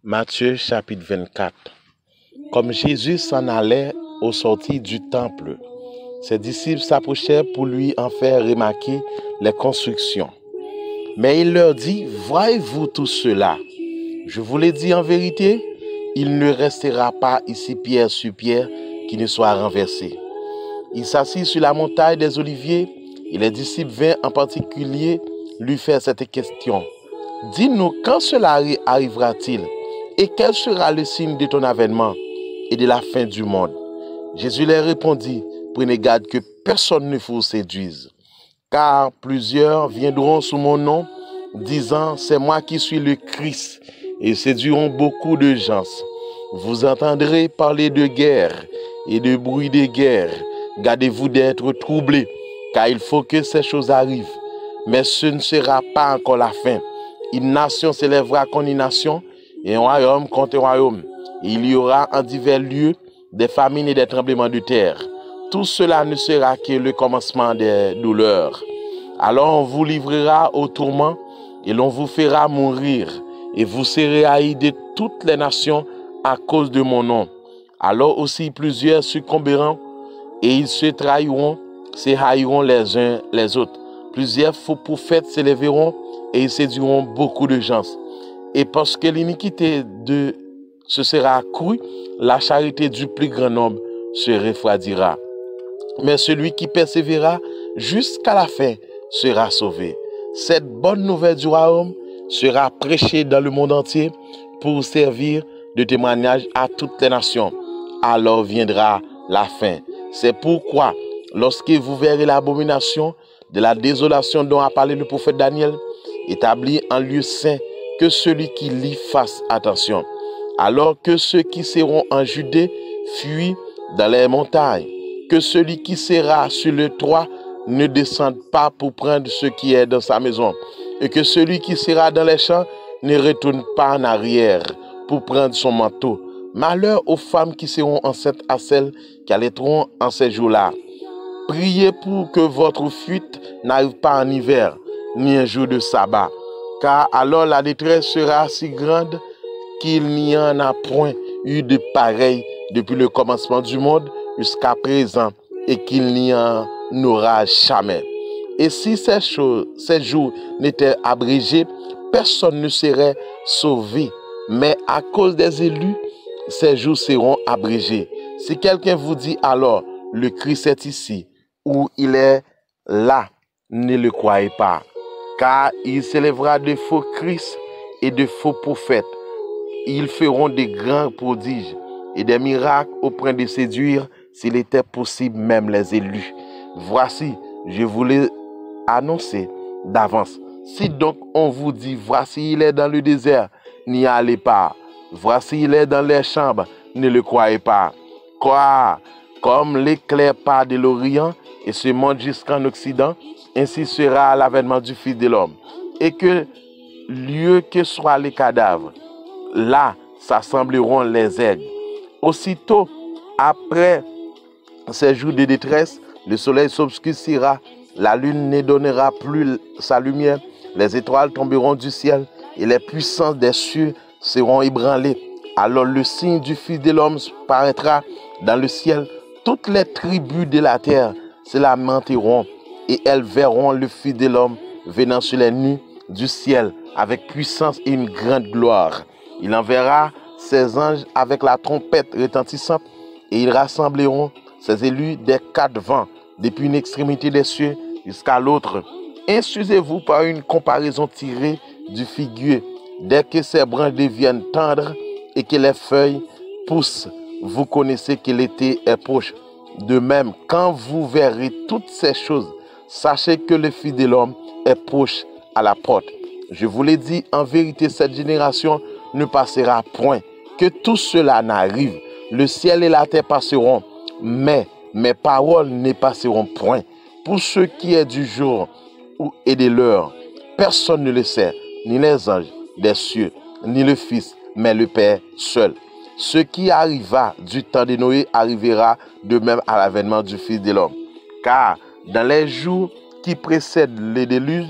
Matthieu chapitre 24. Comme Jésus s'en allait au sortir du temple, ses disciples s'approchèrent pour lui en faire remarquer les constructions. Mais il leur dit, voyez-vous tout cela? Je vous l'ai dit en vérité, il ne restera pas ici pierre sur pierre qui ne soit renversée. Il s'assit sur la montagne des Oliviers et les disciples vinrent en particulier lui faire cette question. Dis-nous, quand cela arrivera-t-il? Et quel sera le signe de ton avènement et de la fin du monde? Jésus leur répondit, prenez garde que personne ne vous séduise. Car plusieurs viendront sous mon nom, disant, c'est moi qui suis le Christ, et séduiront beaucoup de gens. Vous entendrez parler de guerre et de bruit de guerre. Gardez-vous d'être troublés, car il faut que ces choses arrivent. Mais ce ne sera pas encore la fin. Une nation s'élèvera contre une nation, et un royaume contre un royaume. Et il y aura en divers lieux des famines et des tremblements de terre. Tout cela ne sera que le commencement des douleurs. Alors on vous livrera au tourment, et l'on vous fera mourir, et vous serez haïs de toutes les nations à cause de mon nom. Alors aussi plusieurs succomberont, et ils se trahiront, se haïront les uns les autres. Plusieurs faux prophètes s'élèveront, et ils séduiront beaucoup de gens. Et parce que l'iniquité se sera accrue, la charité du plus grand nombre se refroidira. Mais celui qui persévérera jusqu'à la fin sera sauvé. Cette bonne nouvelle du royaume sera prêchée dans le monde entier pour servir de témoignage à toutes les nations. Alors viendra la fin. C'est pourquoi, lorsque vous verrez l'abomination de la désolation dont a parlé le prophète Daniel, établi en lieu saint, que celui qui lit fasse attention. Alors que ceux qui seront en Judée fuient dans les montagnes, que celui qui sera sur le toit ne descende pas pour prendre ce qui est dans sa maison, et que celui qui sera dans les champs ne retourne pas en arrière pour prendre son manteau. Malheur aux femmes qui seront enceintes à celles qui allaiteront en ces jours-là. Priez pour que votre fuite n'arrive pas en hiver, ni un jour de sabbat, car alors la détresse sera si grande qu'il n'y en a point eu de pareil depuis le commencement du monde jusqu'à présent, et qu'il n'y en aura jamais. Et si ces jours n'étaient abrégés, personne ne serait sauvé, mais à cause des élus, ces jours seront abrégés. Si quelqu'un vous dit alors, le Christ est ici, ou il est là, ne le croyez pas. Car il s'élèvera de faux Christ et de faux prophètes. Ils feront des grands prodiges et des miracles au point de séduire, s'il était possible, même les élus. Voici, je vous l'ai annoncé d'avance. Si donc on vous dit, voici il est dans le désert, n'y allez pas. Voici il est dans les chambres, ne le croyez pas. Quoi? Comme l'éclair part de l'Orient et se monte jusqu'en Occident, ainsi sera l'avènement du Fils de l'homme. Et que, lieu que soient les cadavres, là s'assembleront les aigles. Aussitôt, après ces jours de détresse, le soleil s'obscurcira, la lune ne donnera plus sa lumière, les étoiles tomberont du ciel, et les puissances des cieux seront ébranlées. Alors le signe du Fils de l'homme paraîtra dans le ciel. Toutes les tribus de la terre se lamenteront, et elles verront le Fils de l'homme venant sur les nuées du ciel avec puissance et une grande gloire. Il enverra ses anges avec la trompette retentissante, et ils rassembleront ses élus des quatre vents, depuis une extrémité des cieux jusqu'à l'autre. Instruisez-vous par une comparaison tirée du figuier. Dès que ses branches deviennent tendres et que les feuilles poussent, vous connaissez que l'été est proche. De même, quand vous verrez toutes ces choses, sachez que le Fils de l'homme est proche à la porte. Je vous l'ai dit, en vérité, cette génération ne passera point, que tout cela n'arrive. Le ciel et la terre passeront, mais mes paroles ne passeront point. Pour ce qui est du jour et de l'heure, personne ne le sait, ni les anges des cieux, ni le Fils, mais le Père seul. Ce qui arriva du temps de Noé arrivera de même à l'avènement du Fils de l'homme. Car dans les jours qui précèdent le déluge,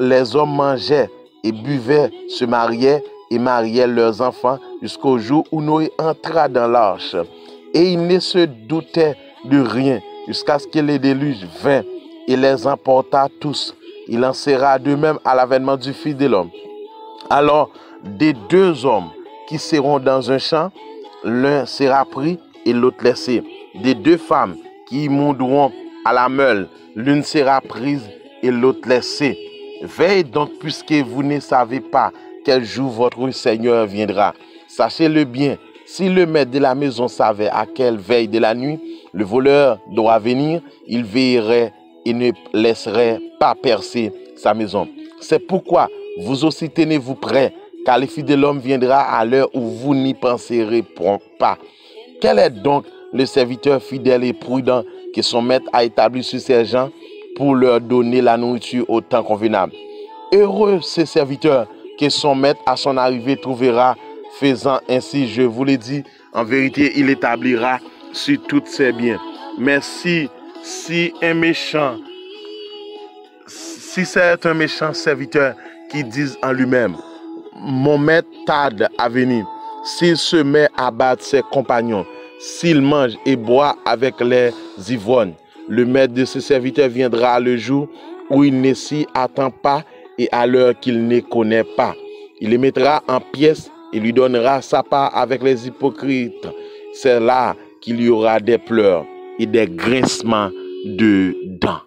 les hommes mangeaient et buvaient, se mariaient et marièrent leurs enfants jusqu'au jour où Noé entra dans l'arche. Et il ne se doutait de rien jusqu'à ce que le déluge vint et les emporta tous. Il en sera de même à l'avènement du Fils de l'homme. Alors, des deux hommes qui seront dans un champ, l'un sera pris et l'autre laissé. Des deux femmes qui moudront à la meule, l'une sera prise et l'autre laissée. Veillez donc, puisque vous ne savez pas quel jour votre Seigneur viendra. Sachez-le bien, si le maître de la maison savait à quelle veille de la nuit le voleur doit venir, il veillerait et ne laisserait pas percer sa maison. C'est pourquoi vous aussi tenez-vous prêts, car le Fils de l'homme viendra à l'heure où vous n'y penserez pas. Quel est donc le serviteur fidèle et prudent que son maître a établi sur ses gens pour leur donner la nourriture au temps convenable? Heureux ce serviteur que son maître à son arrivée trouvera faisant ainsi. Je vous l'ai dit, en vérité, il établira sur tous ses biens. Mais si c'est un méchant serviteur qui dit en lui-même, mon maître tarde à venir, s'il se met à battre ses compagnons, s'il mange et boit avec les ivrognes, le maître de ce serviteur viendra le jour où il ne s'y attend pas et à l'heure qu'il ne connaît pas. Il les mettra en pièces et lui donnera sa part avec les hypocrites. C'est là qu'il y aura des pleurs et des grincements de dents.